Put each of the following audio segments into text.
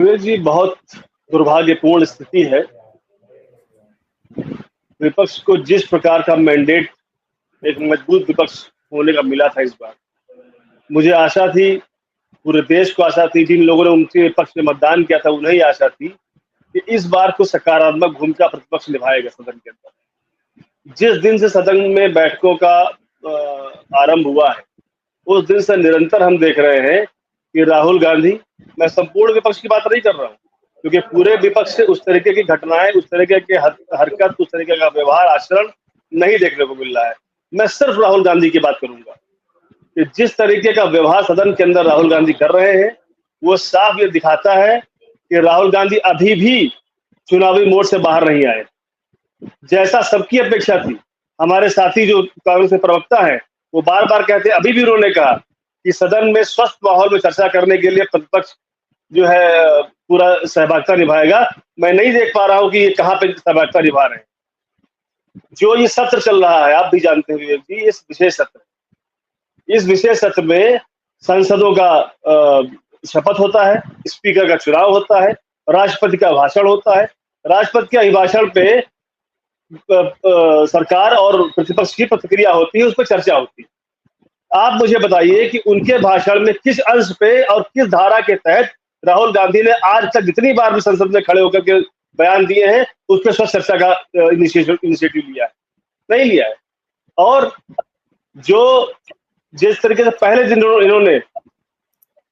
विवेक जी, बहुत दुर्भाग्यपूर्ण स्थिति है। विपक्ष को जिस प्रकार का मैंडेट एक मजबूत विपक्ष होने का मिला था इस बार, मुझे आशा थी, पूरे देश को आशा थी, जिन लोगों ने उनके पक्ष में मतदान किया था उन्हें आशा थी कि इस बार को सकारात्मक भूमिका प्रतिपक्ष निभाएगा सदन के अंदर। जिस दिन से सदन में बैठकों का आरंभ हुआ है, उस दिन से निरंतर हम देख रहे हैं कि राहुल गांधी, मैं संपूर्ण विपक्ष की बात नहीं कर रहा हूँ, क्योंकि पूरे विपक्ष से उस तरीके की घटनाएं, उस तरीके की हरकत, उस तरीके का व्यवहार, आचरण नहीं देखने को मिल रहा है। मैं सिर्फ राहुल गांधी की बात करूंगा कि जिस तरीके का व्यवहार सदन के अंदर राहुल गांधी कर रहे हैं, वो साफ ये दिखाता है कि राहुल गांधी अभी भी चुनावी मोड से बाहर नहीं आए। जैसा सबकी अपेक्षा थी, हमारे साथी जो कांग्रेस के प्रवक्ता है वो बार बार कहते हैं, अभी भी उन्होंने कहा कि सदन में स्वस्थ माहौल में चर्चा करने के लिए प्रतिपक्ष जो है पूरा सहभागिता निभाएगा। मैं नहीं देख पा रहा हूं कि ये कहाँ पे सहभागिता निभा रहे हैं। जो ये सत्र चल रहा है, आप भी जानते हैं विवेक जी, इस विशेष सत्र में सांसदों का शपथ होता है, स्पीकर का चुनाव होता है, राष्ट्रपति का भाषण होता है। राष्ट्रपति के अभिभाषण पे सरकार और प्रतिपक्ष की प्रतिक्रिया होती है, उस पर चर्चा होती है। आप मुझे बताइए कि उनके भाषण में किस अंश पे और किस धारा के तहत राहुल गांधी ने आज तक जितनी बार भी संसद में खड़े होकर के बयान दिए हैं, उस पर स्वच्छ चर्चा का इनिशिएटिव लिया है? नहीं लिया है। और जो जिस तरीके से पहले दिन इन्होंने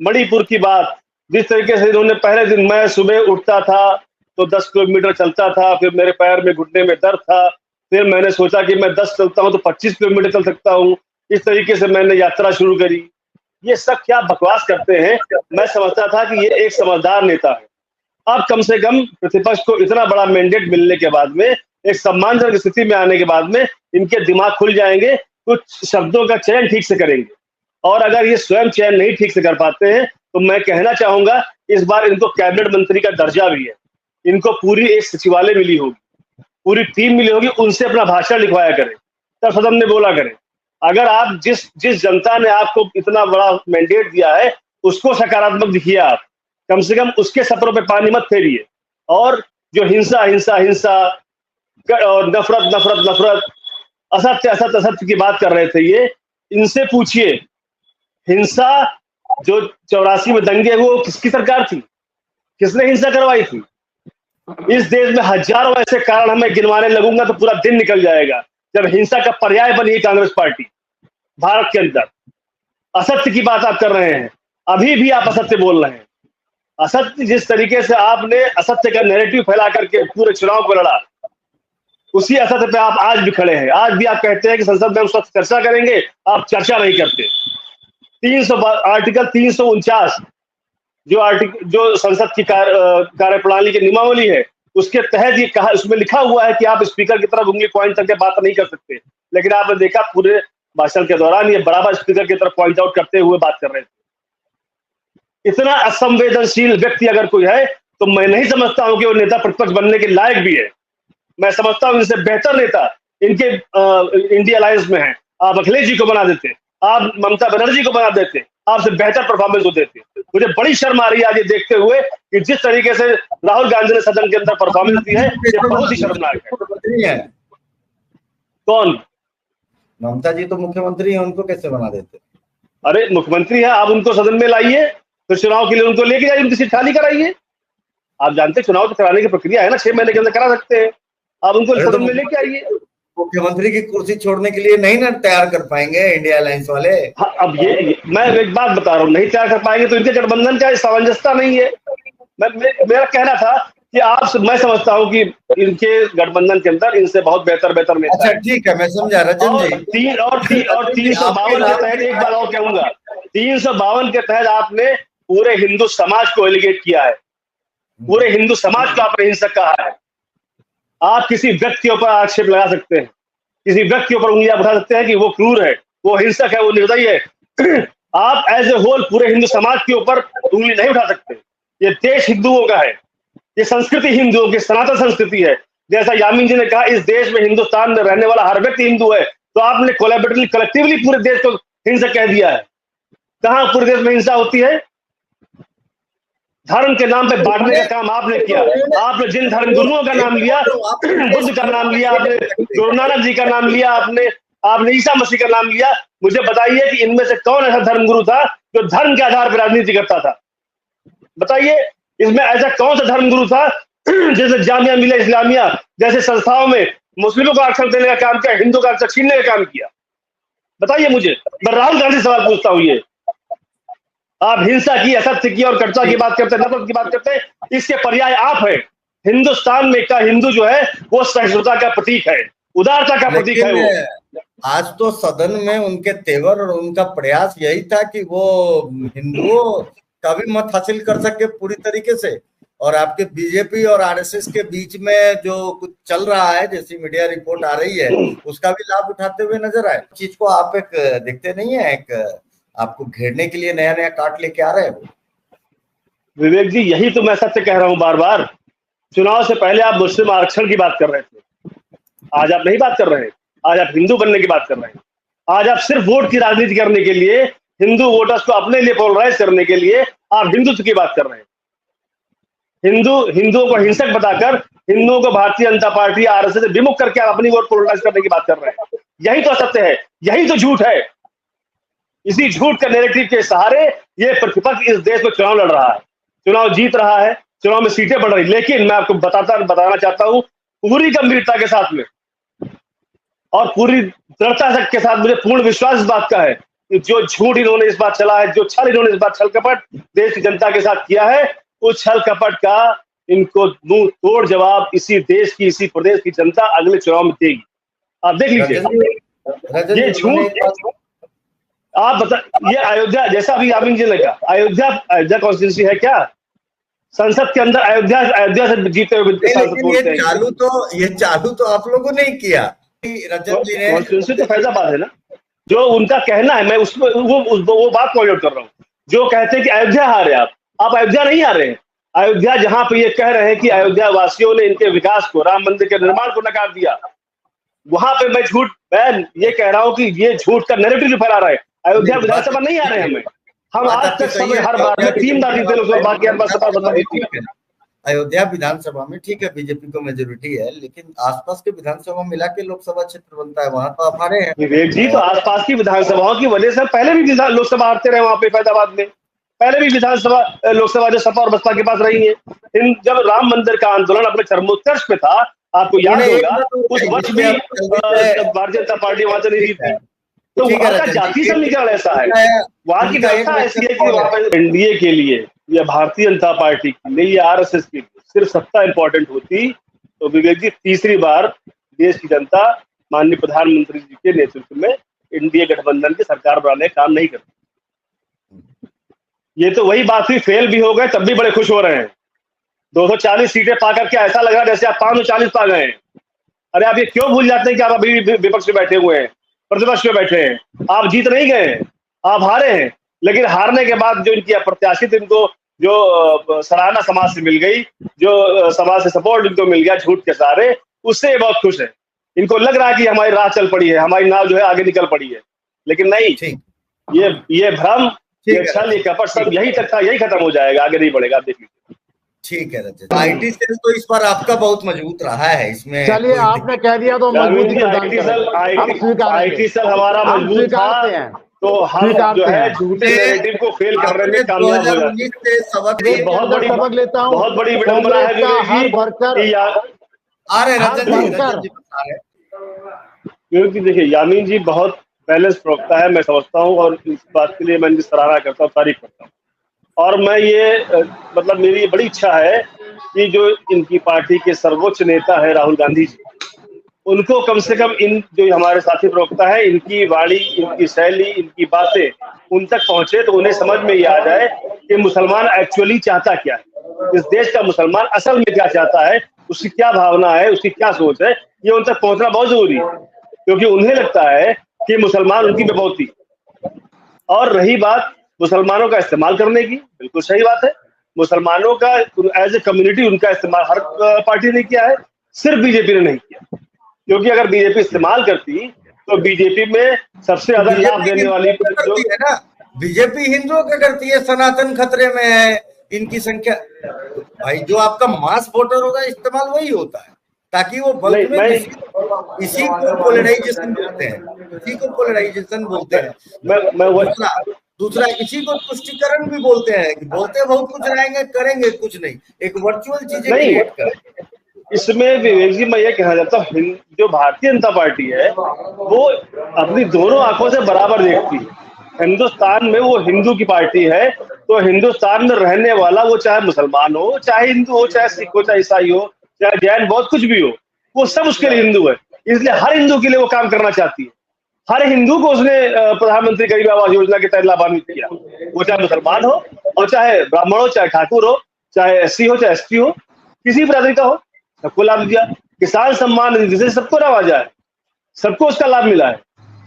मणिपुर की बात, जिस तरीके से इन्होंने पहले दिन, मैं सुबह उठता था तो 10 किलोमीटर चलता था, फिर मेरे पैर में घुटने में दर्द था, फिर मैंने सोचा कि मैं 10 चलता हूं तो 25 किलोमीटर चल सकता हूं, इस तरीके से मैंने यात्रा शुरू करी। ये सब क्या बकवास करते हैं। मैं समझता था कि ये एक समझदार नेता है। अब कम से कम प्रतिपक्ष को इतना बड़ा मैंडेट मिलने के बाद में, एक सम्मानजनक स्थिति में आने के बाद में, इनके दिमाग खुल जाएंगे, कुछ शब्दों का चयन ठीक से करेंगे। और अगर ये स्वयं चयन नहीं ठीक से कर पाते हैं तो मैं कहना चाहूंगा, इस बार इनको कैबिनेट मंत्री का दर्जा भी है, इनको पूरी एक सचिवालय मिली होगी, पूरी टीम मिली होगी, उनसे अपना भाषण लिखवाया करें, तब सदन में बोला करें। अगर आप जिस जनता ने आपको इतना बड़ा मैंडेट दिया है, उसको सकारात्मक दिखिए। आप कम से कम उसके सत्रों पे पानी मत फेरिए। और जो हिंसा हिंसा हिंसा और नफरत नफरत नफरत, असत्य असत्य असत्य की बात कर रहे थे, ये इनसे पूछिए, हिंसा जो 84 में दंगे हुए, किसकी सरकार थी? किसने हिंसा करवाई थी? इस देश में हजारों ऐसे कारण हमें गिनवाने लगूंगा तो पूरा दिन निकल जाएगा, जब हिंसा का पर्याय बनी कांग्रेस पार्टी भारत के अंदर। असत्य की बात आप कर रहे हैं, अभी भी आप असत्य बोल रहे हैं। असत्य, जिस तरीके से आपने असत्य का नैरेटिव फैला करके पूरे चुनाव को लड़ा, उसी असत्य पे आप आज भी खड़े हैं। आज भी आप कहते हैं कि संसद में हम स्वच्छ चर्चा करेंगे, आप चर्चा नहीं करते। आर्टिकल 349 जो संसद की कार्यप्रणाली की नियमावली है, उसके तहत ये कहा, उसमें लिखा हुआ है कि आप स्पीकर की तरफ उंगली पॉइंट करके बात नहीं कर सकते। लेकिन आपने देखा पूरे भाषण के दौरान ये बराबर स्पीकर की तरफ पॉइंट आउट करते हुए बात कर रहे थे। इतना असंवेदनशील व्यक्ति अगर कोई है तो मैं नहीं समझता हूं कि वो नेता प्रतिपक्ष बनने के लायक भी है। मैं समझता हूं इनसे बेहतर नेता इनके इंडिया अलायंस में है। आप अखिलेश जी को बना देते, आप ममता बनर्जी को बना देते, आपसे बेहतर परफॉर्मेंस को देते। मुझे बड़ी शर्म आ रही है आज ये देखते हुए कि जिस तरीके से राहुल गांधी ने सदन के अंदर परफॉर्मेंस दी है, ये बहुत ही शर्मनाक है। कौन? ममता जी तो मुख्यमंत्री है, उनको कैसे बना देते? अरे मुख्यमंत्री है, आप उनको सदन में लाइए, तो चुनाव के लिए उनको लेके जाइए, उनकी सीट खाली कराइए। आप जानते हैं चुनाव कराने की प्रक्रिया है ना, 6 महीने के अंदर करा सकते हैं। आप उनको सदन में लेके आइए। मुख्यमंत्री की कुर्सी छोड़ने के लिए नहीं ना तैयार कर पाएंगे इंडिया अलायंस वाले। हाँ, अब ये मैं एक बात बता रहा हूँ, नहीं तैयार कर पाएंगे तो इनके गठबंधन का सामंजस्यता नहीं है। मेरा कहना था कि मैं समझता हूँ कि इनके गठबंधन के अंदर इनसे बहुत बेहतर नेता। अच्छा ठीक है, मैं समझा रजन जी। और 352 के तहत एक बार और कहूंगा, 352 के तहत आपने पूरे हिंदू समाज को एलिगेट किया है, पूरे हिंदू समाज को आपने हिंसक कहा है। आप किसी व्यक्ति के ऊपर आक्षेप लगा सकते हैं, किसी व्यक्ति के ऊपर उंगलियां उठा सकते हैं कि वो क्रूर है, वो हिंसक है, वो निर्दयी है। आप एज ए होल पूरे हिंदू समाज के ऊपर उंगली नहीं उठा सकते। ये देश हिंदुओं का है, ये संस्कृति हिंदुओं की सनातन संस्कृति है। जैसा यामीन जी ने कहा, इस देश में हिंदुस्तान में रहने वाला हर व्यक्ति हिंदू है, तो आपने कोलैबोरेटिवली कलेक्टिवली पूरे देश को हिंसक कह दिया है। कहां पूरे देश में हिंसा होती है? धर्म के नाम पे बांटने का काम आपने किया। आपने जिन धर्म गुरुओं का नाम लिया, बुद्ध का नाम लिया आपने, गुरु नानक जी का नाम लिया आपने ईसा मसीह का नाम लिया, मुझे बताइए कि इनमें से कौन ऐसा धर्मगुरु था जो धर्म के आधार पर राजनीति करता था? बताइए, इसमें ऐसा कौन सा धर्मगुरु था जैसे जामिया मिलिया इस्लामिया जैसे संस्थाओं में मुस्लिमों को आरक्षण देने का काम किया, हिंदू का आरक्षण छीनने का काम किया? बताइए मुझे। मैं राहुल गांधी सवाल पूछता हूँ, ये आप हिंसा की, असत्य की और कटुता की बात करते हैं, नफरत की बात करते हैं, इसके पर्याय आप हैं। हिंदुस्तान में का हिंदू जो है वो सहिष्णुता का प्रतीक है, उदारता का प्रतीक है वो। आज तो सदन में उनके तेवर और उनका प्रयास यही था कि वो हिंदुओं का भी मत हासिल कर सके पूरी तरीके से, और आपके बीजेपी और आरएसएस के बीच में जो कुछ चल रहा है, जैसी मीडिया रिपोर्ट आ रही है, उसका भी लाभ उठाते हुए नजर आए। चीज को आप एक देखते नहीं है, एक आपको घेरने के लिए नया नया काट लेके आ रहे हैं। विवेक जी, यही तो मैं सत्य कह रहा हूं बार बार। चुनाव से पहले आप मुस्लिम आरक्षण की बात कर रहे थे, आज आप नहीं बात कर रहे हैं। आज आप हिंदू बनने की बात कर रहे हैं। आज आप सिर्फ वोट की राजनीति करने के लिए, हिंदू वोटर्स को अपने लिए पोलराइज करने के लिए आप हिंदुत्व की बात कर रहे हैं। हिंदुओं को हिंसक बताकर, हिंदुओं को भारतीय जनता पार्टी आरएसएस से विमुख करके आप अपनी वोट पोलराइज करने की बात कर रहे हैं। यही तो असत्य है, यही तो झूठ है। इसी झूठ के नैरेटिव के सहारे ये प्रतिपक्ष इस देश में चुनाव लड़ रहा है, चुनाव जीत रहा है, चुनाव में सीटें बढ़ रही। लेकिन मैं आपको बताना चाहता हूं पूरी गंभीरता के साथ में और पूरी दृढ़ता के साथ, मुझे पूर्ण विश्वास इस बात का है कि जो झूठ इन्होंने इस बार चला है, जो छल इन्होंने इस बार छल कपट देश की जनता के साथ किया है, उस छल कपट का इनको मुंह तोड़ जवाब इसी देश की, इसी प्रदेश की जनता अगले चुनाव में देगी। आप देख लीजिए। ये झूठ आप बता, ये अयोध्या जैसा अभी यामीन जी ने कहा, अयोध्या कॉन्स्टिट्यूंसी है क्या? संसद के अंदर अयोध्या से जीते हुए ये चालू तो आप लोगों ने ही किया। रजत जी ने कॉन्स्टिट्यूंसी तो फैजाबाद है ना, जो उनका कहना है, मैं उसमें वो बात पॉइंट आउट कर रहा हूँ। जो कहते हैं कि अयोध्या हारे, आप अयोध्या नहीं हारे हैं। अयोध्या जहां पे ये कह रहे हैं कि अयोध्या वासियों ने इनके विकास को, राम मंदिर के निर्माण को नकार दिया, वहां पे मैं ये कह रहा हूं कि ये झूठ का नैरेटिव फैला रहा है। अयोध्या विधानसभा नहीं आ रहे हैं हम आज तक समय हर बार में 3 बार जीते लोग, बाकी हर बार सपा बदला देती है। अयोध्या विधानसभा में ठीक है बीजेपी को मेजोरिटी है, लेकिन आसपास के विधानसभा मिला के लोकसभा क्षेत्र बनता है, वहां तो आप हारे हैं। विवेक जी, तो आसपास की विधानसभाओं की वजह से पहले भी लोकसभा हारते रहे वहां पे फैजाबाद में, पहले भी विधानसभा लोकसभा जो सपा और बसपा के पास रही है। जब राम मंदिर का आंदोलन अपने चरमोत्कर्ष पे था, आपको याद होगा, उस वर्ष भी भारतीय जनता पार्टी वहां से नहीं जीती। तो वहां का जाति समीकरण ऐसा है, वहां की व्यवस्था ऐसी है कि वहां पर एनडीए के लिए या भारतीय जनता पार्टी के लिए या आरएसएस के लिए सिर्फ सत्ता इंपॉर्टेंट होती तो विवेक जी तीसरी बार देश की जनता माननीय प्रधानमंत्री जी के नेतृत्व में एनडीए गठबंधन की सरकार बनाने का काम नहीं करती। ये तो वही बात हुई, फेल भी हो गए तब भी बड़े खुश हो रहे हैं। 240 सीटें पाकर के ऐसा लग रहा है जैसे आप 540 पा गए हैं। अरे आप ये क्यों भूल जाते हैं कि आप अभी विपक्ष में बैठे हुए हैं, प्रतिपक्ष में बैठे हैं? आप जीत नहीं गए, आप हारे हैं। लेकिन हारने के बाद जो इनकी अप्रत्याशित, इनको जो सराहना समाज से मिल गई, जो समाज से सपोर्ट इनको मिल गया झूठ के सहारे, उससे ये बहुत खुश है। इनको लग रहा है कि हमारी राह चल पड़ी है, हमारी नाव जो है आगे निकल पड़ी है। लेकिन नहीं, ये भ्रम, ये छल, ये कपट सब यही तक था, यही खत्म हो जाएगा, आगे नहीं बढ़ेगा। आप देख लीजिए। ठीक है रजत, आईटी सेल तो इस बार आपका बहुत मजबूत रहा है। इसमें चलिए आपने कह दिया तो मजबूत आईटी सेल हमारा मजबूत था, तो हम जो है झूठे नैरेटिव को फेल करने में कामयाब हो जाते हैं। बहुत बड़ी विडंबना है क्योंकि देखिए यामीन जी बहुत बैलेंस प्रवक्ता है, मैं समझता हूँ, और इस बात के लिए मैं इनकी सराहना करता हूँ, तारीफ करता हूँ। और मैं ये मतलब मेरी ये बड़ी इच्छा है कि जो इनकी पार्टी के सर्वोच्च नेता है राहुल गांधी जी, उनको कम से कम इन जो हमारे साथी प्रवक्ता है, इनकी वाणी, इनकी शैली, इनकी बातें उन तक पहुंचे तो उन्हें समझ में ये आ जाए कि मुसलमान एक्चुअली चाहता क्या है, इस देश का मुसलमान असल में क्या चाहता है, उसकी क्या भावना है, उसकी क्या सोच है। ये उन तक पहुंचना बहुत जरूरी है, क्योंकि उन्हें लगता है कि मुसलमान उनकी विपौती। और रही बात मुसलमानों का इस्तेमाल करने की, बिल्कुल सही बात है। मुसलमानों का एज ए कम्युनिटी उनका इस्तेमाल हर पार्टी ने किया है, सिर्फ बीजेपी ने नहीं किया। क्योंकि अगर बीजेपी इस्तेमाल करती तो बीजेपी में सबसे ज्यादा लाभ देने वाली है ना, बीजेपी हिंदुओं का करती है, सनातन खतरे में है, इनकी संख्या, भाई जो आपका मास वोटर होगा इस्तेमाल वही होता है, ताकि वो बल्क में इसी को पोलराइजेशन बोलते हैं, इसी को पोलराइजेशन बोलते हैं। दूसरा इसी को तुष्टिकरण भी बोलते हैं कि बोलते बहुत कुछ रहेंगे, करेंगे कुछ नहीं, एक वर्चुअल चीजें क्रिएट करें। इसमें विवेक जी मैं ये कहना चाहता हूँ, जो भारतीय जनता पार्टी है वो अपनी दोनों आंखों से बराबर देखती है। हिंदुस्तान में वो हिंदू की पार्टी है, तो हिंदुस्तान में रहने वाला वो चाहे मुसलमान हो, चाहे हिंदू हो, चाहे सिख हो, चाहे ईसाई हो, चाहे जैन, बहुत कुछ भी हो, वो सब उसके लिए हिंदू है। इसलिए हर हिंदू के लिए वो काम करना चाहती है। हर हिंदू को उसने प्रधानमंत्री गरीब आवास योजना के तहत लाभान्वित किया, वो चाहे मुसलमान हो और चाहे ब्राह्मण हो, चाहे ठाकुर हो, चाहे एससी हो, चाहे एसटी हो, किसी बिरादरी का हो, सबको लाभ दिया। किसान सम्मान निधि से सबको नवाजा है, सबको उसका लाभ मिला है।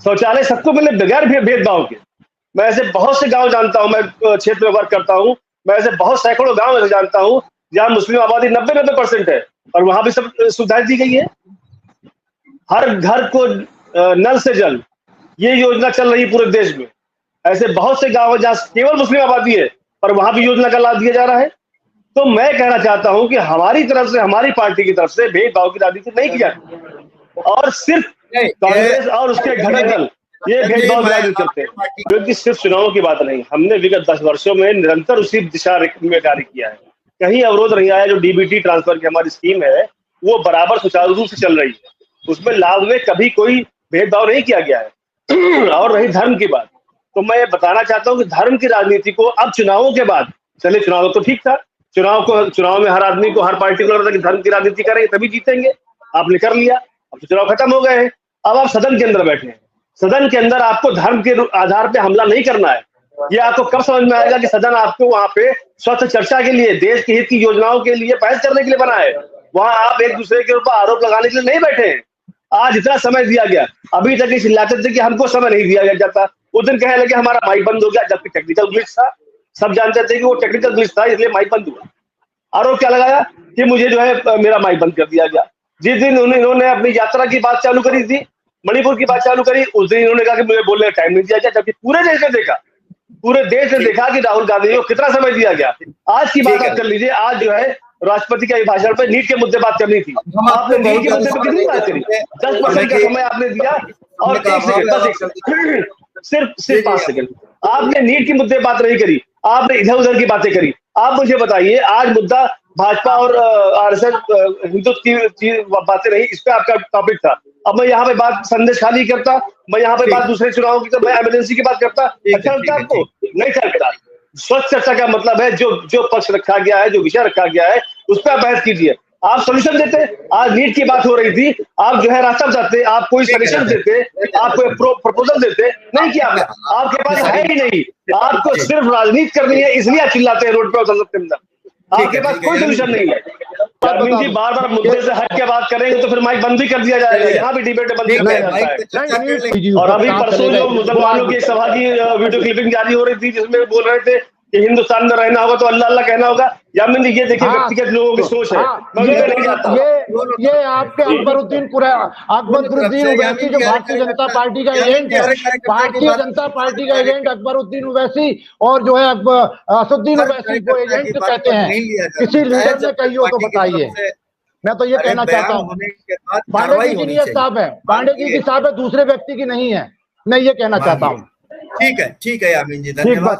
शौचालय सबको मिले बगैर भेदभाव के। मैं ऐसे बहुत से गांव जानता हूं, मैं क्षेत्र में वर्क करता हूं, मैं ऐसे बहुत सैकड़ों गांव ऐसे जानता हूं जहां मुस्लिम आबादी 90% है और वहां भी सब सुविधाएं दी गई है। हर घर को नल से जल, ये योजना चल रही है पूरे देश में। ऐसे बहुत से गांव है जहां केवल मुस्लिम आबादी है और वहां भी योजना का लाभ दिया जा रहा है। तो मैं कहना चाहता हूं कि हमारी तरफ से, हमारी पार्टी की तरफ से भेदभाव की राजनीति नहीं किया, और सिर्फ कांग्रेस और उसके घटक दल ये भेदभाव की राजनीति करते हैं। क्योंकि सिर्फ चुनावों की बात नहीं, हमने विगत 10 वर्षों में निरंतर उसी दिशा में कार्य किया है। कहीं अवरोध नहीं आया। जो डीबीटी ट्रांसफर की हमारी स्कीम है वो बराबर सुचारू रूप से चल रही है, उसमें लाभ में कभी कोई भेदभाव नहीं किया गया है। और रही धर्म की बात, तो मैं ये बताना चाहता हूँ कि धर्म की राजनीति को अब चुनावों के बाद, चले चुनाव तो ठीक था, चुनाव में हर आदमी को, हर पार्टी को लग रहा था कि धर्म की राजनीति करेंगे तभी जीतेंगे, आपने कर लिया, अब तो चुनाव खत्म हो गए हैं। अब आप सदन के अंदर बैठे हैं, सदन के अंदर आपको धर्म के आधार पे हमला नहीं करना है। ये आपको कब समझ में आएगा कि सदन आपको वहां पे स्वस्थ चर्चा के लिए, देश के हित की योजनाओं के लिए बहस करने के लिए बना है। वहां आप एक दूसरे के ऊपर आरोप लगाने के लिए नहीं बैठे हैं। आज इतना समय दिया गया, अभी तक ये चिल्लाते थे कि हमको समय नहीं दिया जाता। उस दिन कहने लगे हमारा माइक बंद हो गया, जबकि टेक्निकल ग्लिच था। सब जानते थे कि वो टेक्निकल ग्लिच था, इसलिए माइक बंद हुआ। आरोप क्या लगाया कि मुझे जो है मेरा माइक बंद कर दिया गया। जिस दिन इन्होंने अपनी यात्रा की बात चालू करी थी, मणिपुर की बात चालू करी, उस दिन इन्होंने कहा कि मुझे बोलने का टाइम नहीं दिया गया, जबकि पूरे देश ने देखा कि राहुल गांधी को कितना समय दिया गया। आज की बात आप कर लीजिए, आज जो है राष्ट्रपति का भाषण पे नीट के मुद्दे बात करनी थी, आपने नीट के मुद्दे पे कितनी बात करी? 10% का समय आपने दिया और सिर्फ 5 सेकंड आपने नीट के मुद्दे बात नहीं करी, आपने इधर उधर की बातें करी। आप मुझे बताइए, आज मुद्दा भाजपा और आरएसएस हिंदुत्व की बातें नहीं, इस पे आपका टॉपिक था। अब मैं यहाँ पे बात संदेश खाली करता, मैं यहाँ पे बात दूसरे चुनावों की, तो मैं इमरजेंसी की बात करता। अच्छा लगता है आपको? नहीं लगता। स्वच्छ चर्चा का मतलब है जो पक्ष रखा गया है, जो विषय रखा गया है, उस पर आप बहस कीजिए। आप सोल्यूशन देते, आज नीट की बात हो रही थी, आप जो है रास्ता बताते, आप कोई सजेशन देते, आप कोई प्रपोजल देते, नहीं किया आपके पास है ही नहीं। आपको सिर्फ राजनीति करनी है, इसलिए आप चिल्लाते हैं रोड पे और संसद के अंदर, आपके पास कोई सोल्यूशन नहीं है। अरविंद जी बार बार मुद्दे से हट के बात करेंगे तो फिर माइक बंद भी कर दिया जाएगा, यहाँ भी डिबेट बंद कर दिया जाता है। और अभी परसों जो मुसलमानों की सभा की वीडियो क्लिपिंग जारी हो रही थी, जिसमें बोल रहे थे कि हिंदुस्तान में रहना होगा तो अल्लाह अल्लाह कहना होगा। यामिन जी ये देखिए व्यक्तिगत लोगों की सोच है, ये आपके अकबरुद्दीन ओवैसी जो भारतीय जनता पार्टी का एजेंट है, भारतीय जनता पार्टी का एजेंट अकबरुद्दीन ओवैसी और जो है असुद्दीन ओवैसी को एजेंट कहते हैं। किसी लीडर ने कही हो तो बताइए। मैं तो ये कहना चाहता हूँ, पांडे जी की नीयत साफ है, पांडे जी की साफ है, दूसरे व्यक्ति की नहीं है। मैं ये कहना चाहता हूँ। ठीक है यामिन जी, धन्यवाद।